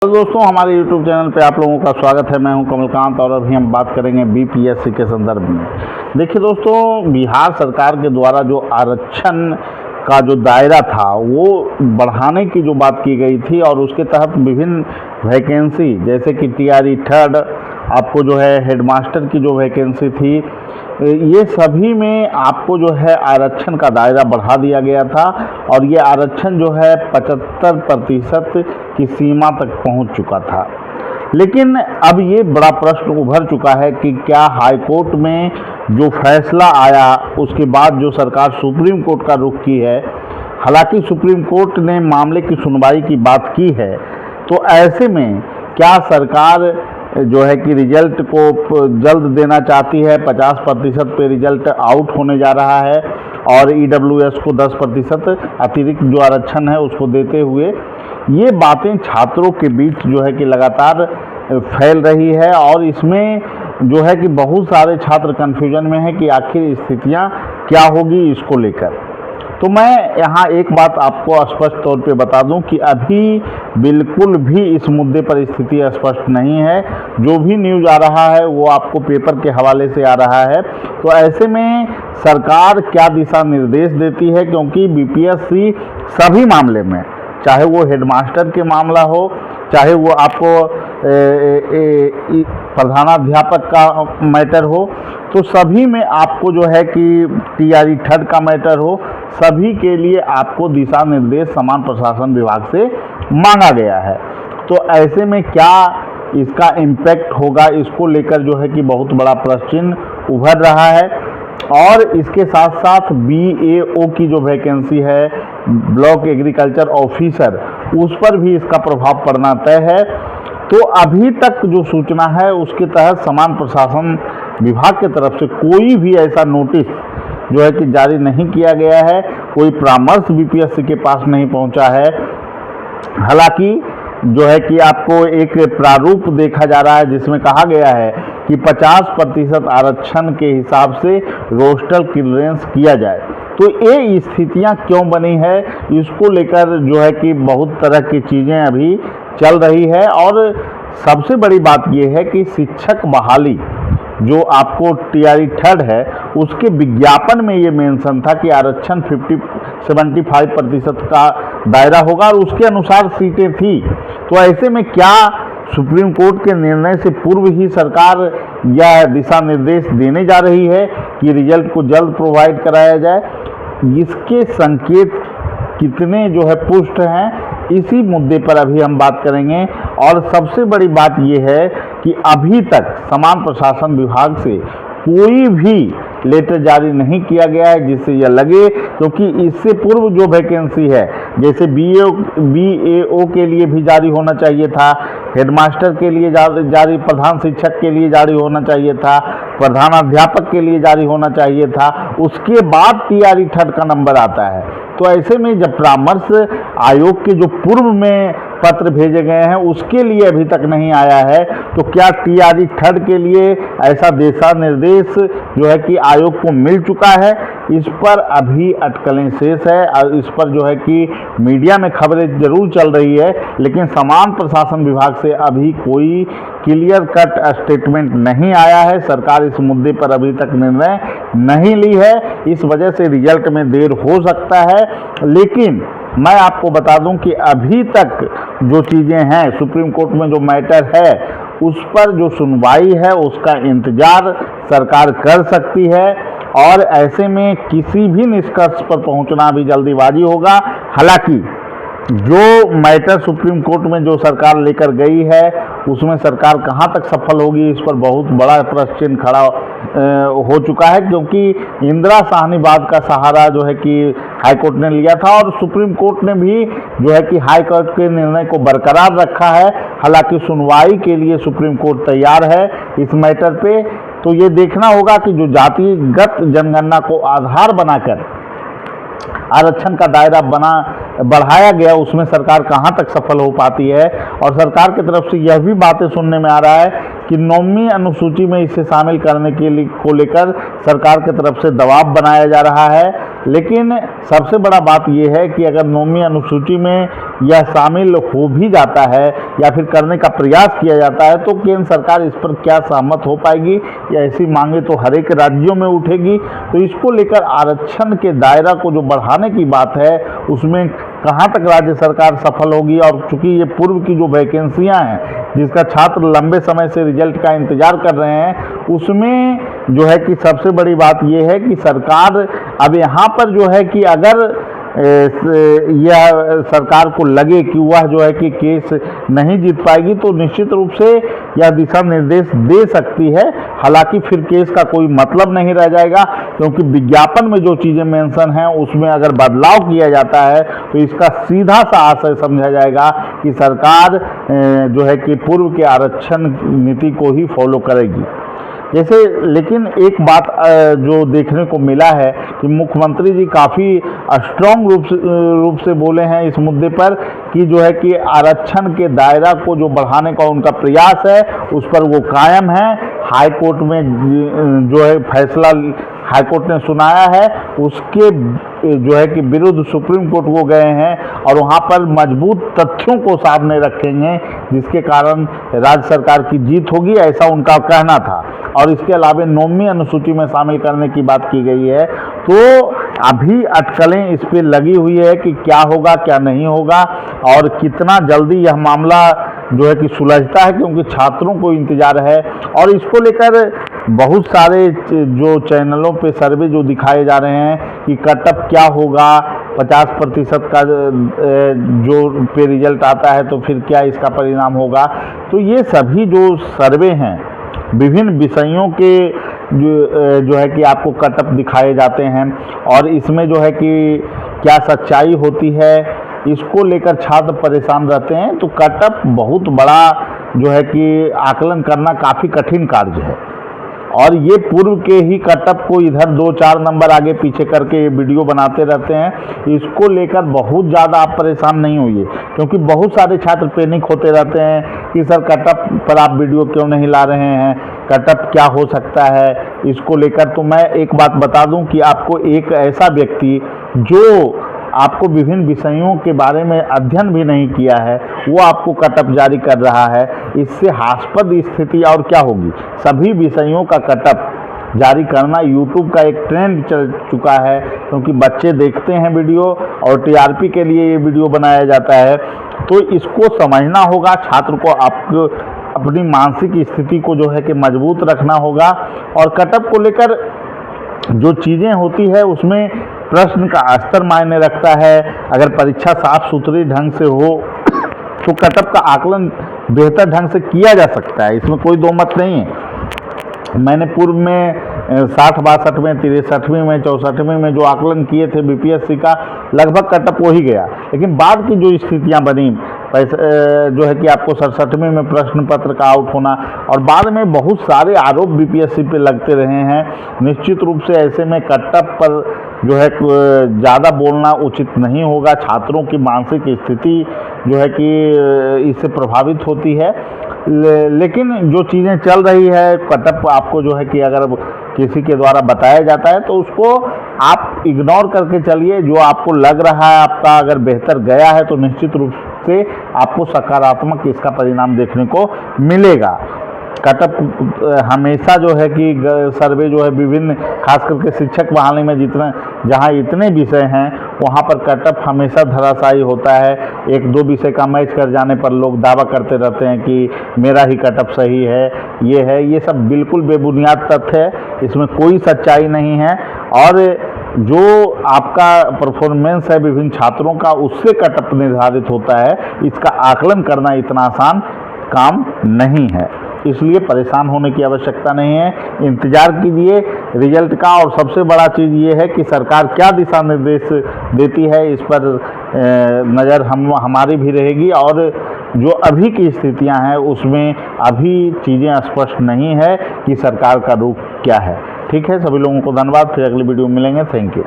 तो दोस्तों, हमारे YouTube चैनल पे आप लोगों का स्वागत है। मैं हूं कमलकांत और अभी हम बात करेंगे बीपीएससी के संदर्भ में। देखिए दोस्तों, बिहार सरकार के द्वारा जो आरक्षण का जो दायरा था वो बढ़ाने की जो बात की गई थी और उसके तहत विभिन्न वैकेंसी जैसे कि टीआरई थर्ड, आपको जो है हेडमास्टर की जो वैकेंसी थी, ये सभी में आपको जो है आरक्षण का दायरा बढ़ा दिया गया था और ये आरक्षण जो है 75% की सीमा तक पहुंच चुका था। लेकिन अब ये बड़ा प्रश्न उभर चुका है कि क्या हाई कोर्ट में जो फैसला आया उसके बाद जो सरकार सुप्रीम कोर्ट का रुख की है, हालांकि सुप्रीम कोर्ट ने मामले की सुनवाई की बात की है, तो ऐसे में क्या सरकार जो है कि रिजल्ट को जल्द देना चाहती है। 50% पे रिजल्ट आउट होने जा रहा है और ईडब्ल्यूएस को 10% अतिरिक्त जो आरक्षण है उसको देते हुए ये बातें छात्रों के बीच जो है कि लगातार फैल रही है और इसमें जो है कि बहुत सारे छात्र कन्फ्यूजन में है कि आखिर स्थितियां क्या होगी इसको लेकर। तो मैं यहाँ एक बात आपको स्पष्ट तौर पे बता दूं कि अभी बिल्कुल भी इस मुद्दे पर स्थिति स्पष्ट नहीं है। जो भी न्यूज़ आ रहा है वो आपको पेपर के हवाले से आ रहा है। तो ऐसे में सरकार क्या दिशा निर्देश देती है, क्योंकि बीपीएससी सभी मामले में, चाहे वो हेडमास्टर के मामला हो, चाहे वो आपको प्रधानाध्यापक का मैटर हो, तो सभी में आपको जो है कि टीआरई थर्ड का मैटर हो, सभी के लिए आपको दिशा निर्देश समान प्रशासन विभाग से मांगा गया है। तो ऐसे में क्या इसका इम्पैक्ट होगा, इसको लेकर जो है कि बहुत बड़ा प्रश्न चिन्ह उभर रहा है। और इसके साथ साथ बीएओ की जो वैकेंसी है, ब्लॉक एग्रीकल्चर ऑफिसर, उस पर भी इसका प्रभाव पड़ना तय है। तो अभी तक जो सूचना है उसके तहत समान प्रशासन विभाग की तरफ से कोई भी ऐसा नोटिस जो है कि जारी नहीं किया गया है, कोई परामर्श बीपीएससी के पास नहीं पहुंचा है। हालांकि जो है कि आपको एक प्रारूप देखा जा रहा है जिसमें कहा गया है कि 50% आरक्षण के हिसाब से रोस्टर क्लियरेंस किया जाए। तो ये स्थितियां क्यों बनी है, इसको लेकर जो है कि बहुत तरह की चीज़ें अभी चल रही है। और सबसे बड़ी बात यह है कि शिक्षक बहाली जो आपको टीआरई थर्ड है उसके विज्ञापन में ये मेंशन था कि आरक्षण 75% का दायरा होगा और उसके अनुसार सीटें थी। तो ऐसे में क्या सुप्रीम कोर्ट के निर्णय से पूर्व ही सरकार यह दिशा निर्देश देने जा रही है कि रिजल्ट को जल्द प्रोवाइड कराया जाए? इसके संकेत कितने जो है पुष्ट हैं, इसी मुद्दे पर अभी हम बात करेंगे। और सबसे बड़ी बात यह है कि अभी तक समान प्रशासन विभाग से कोई भी लेटर जारी नहीं किया गया है जिससे यह लगे, क्योंकि इससे पूर्व जो वैकेंसी है जैसे बीएओ के लिए भी जारी होना चाहिए था, हेडमास्टर के लिए जारी, प्रधान शिक्षक के लिए जारी होना चाहिए था, प्रधानाध्यापक के लिए जारी होना चाहिए था, उसके बाद टीआरई थर्ड का नंबर आता है। तो ऐसे में जब परामर्श आयोग के जो पूर्व में पत्र भेजे गए हैं उसके लिए अभी तक नहीं आया है, तो क्या टीआरई थर्ड के लिए ऐसा दिशा निर्देश जो है कि आयोग को मिल चुका है? इस पर अभी अटकलें शेष है और इस पर जो है कि मीडिया में खबरें जरूर चल रही है, लेकिन समान प्रशासन विभाग से अभी कोई क्लियर कट स्टेटमेंट नहीं आया है। सरकार इस मुद्दे पर अभी तक निर्णय नहीं ली है, इस वजह से रिजल्ट में देर हो सकता है। लेकिन मैं आपको बता दूं कि अभी तक जो चीज़ें हैं, सुप्रीम कोर्ट में जो मैटर है उस पर जो सुनवाई है उसका इंतजार सरकार कर सकती है और ऐसे में किसी भी निष्कर्ष पर पहुंचना भी जल्दीबाजी होगा। हालांकि जो मैटर सुप्रीम कोर्ट में जो सरकार लेकर गई है उसमें सरकार कहां तक सफल होगी, इस पर बहुत बड़ा प्रश्न चिन्ह खड़ा हो चुका है, क्योंकि इंदिरा साहनी वाद का सहारा जो है कि हाई कोर्ट ने लिया था और सुप्रीम कोर्ट ने भी जो है कि हाई कोर्ट के निर्णय को बरकरार रखा है। हालांकि सुनवाई के लिए सुप्रीम कोर्ट तैयार है इस मैटर पे। तो ये देखना होगा कि जो जातिगत जनगणना को आधार बनाकर आरक्षण का दायरा बढ़ाया गया उसमें सरकार कहां तक सफल हो पाती है। और सरकार की तरफ से यह भी बातें सुनने में आ रहा है कि 9वीं अनुसूची में इसे शामिल करने के लिए को लेकर सरकार की तरफ से दबाव बनाया जा रहा है। लेकिन सबसे बड़ा बात यह है कि अगर 9वीं अनुसूची में यह शामिल हो भी जाता है या फिर करने का प्रयास किया जाता है तो केंद्र सरकार इस पर क्या सहमत हो पाएगी, या ऐसी मांगे तो हर एक राज्यों में उठेगी। तो इसको लेकर आरक्षण के दायरा को जो बढ़ाने की बात है उसमें कहाँ तक राज्य सरकार सफल होगी। और चूंकि ये पूर्व की जो वैकेंसियां हैं जिसका छात्र लंबे समय से रिजल्ट का इंतजार कर रहे हैं, उसमें जो है कि सबसे बड़ी बात यह है कि सरकार अब यहाँ पर जो है कि अगर यह सरकार को लगे कि वह जो है कि केस नहीं जीत पाएगी तो निश्चित रूप से यह दिशा निर्देश दे सकती है। हालांकि फिर केस का कोई मतलब नहीं रह जाएगा, क्योंकि विज्ञापन में जो चीज़ें मेंशन हैं उसमें अगर बदलाव किया जाता है तो इसका सीधा सा आशय समझा जाएगा कि सरकार जो है कि पूर्व के आरक्षण नीति को ही फॉलो करेगी। जैसे लेकिन एक बात जो देखने को मिला है कि मुख्यमंत्री जी काफ़ी स्ट्रॉन्ग रूप से बोले हैं इस मुद्दे पर कि जो है कि आरक्षण के दायरा को जो बढ़ाने का उनका प्रयास है उस पर वो कायम है। हाई कोर्ट में जो है फैसला हाईकोर्ट ने सुनाया है उसके जो है कि विरुद्ध सुप्रीम कोर्ट को गए हैं और वहाँ पर मजबूत तथ्यों को सामने रखेंगे जिसके कारण राज्य सरकार की जीत होगी, ऐसा उनका कहना था। और इसके अलावा 9वीं अनुसूची में शामिल करने की बात की गई है। तो अभी अटकलें इस पर लगी हुई है कि क्या होगा क्या नहीं होगा और कितना जल्दी यह मामला जो है कि सुलझता है, क्योंकि छात्रों को इंतजार है। और इसको लेकर बहुत सारे जो चैनलों पे सर्वे जो दिखाए जा रहे हैं कि कटअप क्या होगा, 50% का जो पे रिजल्ट आता है तो फिर क्या इसका परिणाम होगा। तो ये सभी जो सर्वे हैं विभिन्न विषयों के जो है कि आपको कटअप दिखाए जाते हैं और इसमें जो है कि क्या सच्चाई होती है इसको लेकर छात्र परेशान रहते हैं। तो कटअप बहुत बड़ा जो है कि आकलन करना काफ़ी कठिन कार्य है और ये पूर्व के ही कटअप को इधर 2-4 नंबर आगे पीछे करके ये वीडियो बनाते रहते हैं। इसको लेकर बहुत ज़्यादा आप परेशान नहीं होइए, क्योंकि बहुत सारे छात्र पैनिक होते रहते हैं कि सर कटअप पर आप वीडियो क्यों नहीं ला रहे हैं, कटअप क्या हो सकता है। इसको लेकर तो मैं एक बात बता दूं कि आपको एक ऐसा व्यक्ति जो आपको विभिन्न विषयों के बारे में अध्ययन भी नहीं किया है वो आपको कटअप जारी कर रहा है, इससे हास्यास्पद स्थिति और क्या होगी। सभी विषयों का कटअप जारी करना यूट्यूब का एक ट्रेंड चल चुका है, क्योंकि बच्चे देखते हैं वीडियो और टीआरपी के लिए ये वीडियो बनाया जाता है। तो इसको समझना होगा, छात्र को आपको अपनी मानसिक स्थिति को जो है कि मजबूत रखना होगा। और कटअप को लेकर जो चीज़ें होती है उसमें प्रश्न का स्तर मायने रखता है। अगर परीक्षा साफ सुथरी ढंग से हो तो कटअप का आकलन बेहतर ढंग से किया जा सकता है, इसमें कोई दो मत नहीं है। मैंने पूर्व में 60-62 में, 63वीं में, 64वीं में जो आकलन किए थे बीपीएससी का, लगभग कटअप हो ही गया। लेकिन बाद की जो स्थितियां बनी जो है कि आपको 67वीं में प्रश्न पत्र का आउट होना और बाद में बहुत सारे आरोप बीपीएससी पे लगते रहे हैं। निश्चित रूप से ऐसे में कटअप पर जो है ज़्यादा बोलना उचित नहीं होगा। छात्रों की मानसिक स्थिति जो है कि इससे प्रभावित होती है। लेकिन जो चीज़ें चल रही है कटअप आपको जो है कि अगर किसी के द्वारा बताया जाता है तो उसको आप इग्नोर करके चलिए। जो आपको लग रहा है आपका अगर बेहतर गया है तो निश्चित रूप से आपको सकारात्मक इसका परिणाम देखने को मिलेगा। कटअप हमेशा जो है कि सर्वे जो है विभिन्न खास करके शिक्षक बहाली में जहाँ इतने विषय हैं वहाँ पर कटअप हमेशा धराशायी होता है। 1-2 विषय का मैच कर जाने पर लोग दावा करते रहते हैं कि मेरा ही कटअप सही है। ये सब बिल्कुल बेबुनियाद तथ्य है, इसमें कोई सच्चाई नहीं है। और जो आपका परफॉर्मेंस है विभिन्न छात्रों का उससे कटअप निर्धारित होता है। इसका आकलन करना इतना आसान काम नहीं है, इसलिए परेशान होने की आवश्यकता नहीं है। इंतज़ार कीजिए रिजल्ट का। और सबसे बड़ा चीज़ ये है कि सरकार क्या दिशा निर्देश देती है इस पर नज़र हमारी भी रहेगी। और जो अभी की स्थितियां हैं उसमें अभी चीज़ें स्पष्ट नहीं है कि सरकार का रुख क्या है। ठीक है, सभी लोगों को धन्यवाद। फिर अगली वीडियो में मिलेंगे। Thank you.